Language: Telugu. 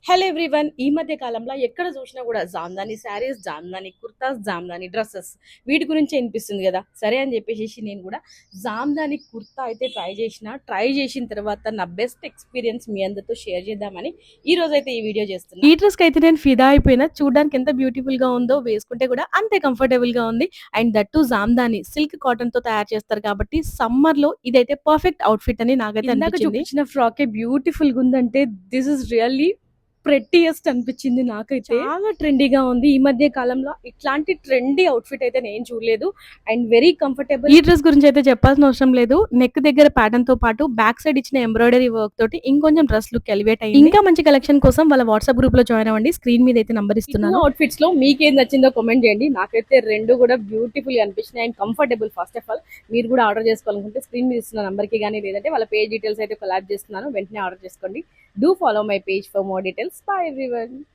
Hello everyone. ఈ మధ్య కాలంలో ఎక్కడ చూసినా కూడా జామ్దాని శారీస్, జామ్దాని కుర్తాస్, జామ్దాని డ్రెస్సెస్ వీటి గురించి వినిపిస్తుంది కదా. సరే అని చెప్పేసి నేను కూడా జామ్దాని కుర్తా అయితే ట్రై చేసిన తర్వాత నా బెస్ట్ ఎక్స్పీరియన్స్ మీ అందరితో షేర్ చేద్దామని ఈ రోజు అయితే ఈ వీడియో చేస్తున్నాను. ఈ డ్రెస్ కి అయితే నేను ఫిదా అయిపోయినా. చూడడానికి ఎంత బ్యూటిఫుల్ గా ఉందో, వేసుకుంటే కూడా అంతే కంఫర్టబుల్ గా ఉంది. And that Jamdani silk cotton తో తయారు చేస్తారు కాబట్టి సమ్మర్ లో ఇదైతే పర్ఫెక్ట్ అవుట్ఫిట్ అని నాకైతే అనిపించింది. చూపించిన ఫ్రాకే బ్యూటిఫుల్ గా ఉందంటే దిస్ ఇస్ రియల్లీ ప్రెట్టియెస్ట్ అనిపించింది నాకైతే. చాలా ట్రెండీగా ఉంది ఈ మధ్య కాలంలో. ఇట్లాంటి ట్రెండీ అవుట్ఫిట్ అయితే నేను చూడలేదు. And very comfortable. ఈ డ్రెస్ గురించి అయితే చెప్పాల్సిన అవసరం లేదు. నెక్ దగ్గర ప్యాటర్న్ తో పాటు బ్యాక్ సైడ్ ఇచ్చిన ఎంబ్రాయిడరీ వర్క్ తోటి ఇంకొంచెం డ్రెస్ లుక్ ఎలివేట్ అయ్యింది. ఇంకా మంచి కలెక్షన్ కోసం వాళ్ళ వాట్సాప్ గ్రూప్ లో జాయిన్ అవ్వండి. స్క్రీన్ మీద అయితే నంబర్ ఇస్తున్నాను. అవుట్ఫిట్స్ లో మీకు ఏం నచ్చిందో కామెంట్ చేయండి. నాకైతే రెండు కూడా బ్యూటిఫుల్ గా అనిపించినాయి and comfortable. First of all మీరు కూడా ఆర్డర్ చేసుకోవాలనుకుంటే స్క్రీన్ మీద ఇస్తున్న నంబర్ కి కానీ, లేదంటే వాళ్ళ పేజ్ డీటెయిల్స్ అయితే కొలాబ్ చేస్తున్నాను, వెంటనే ఆర్డర్ చేసుకోండి. Do follow my page for more details. Bye everyone.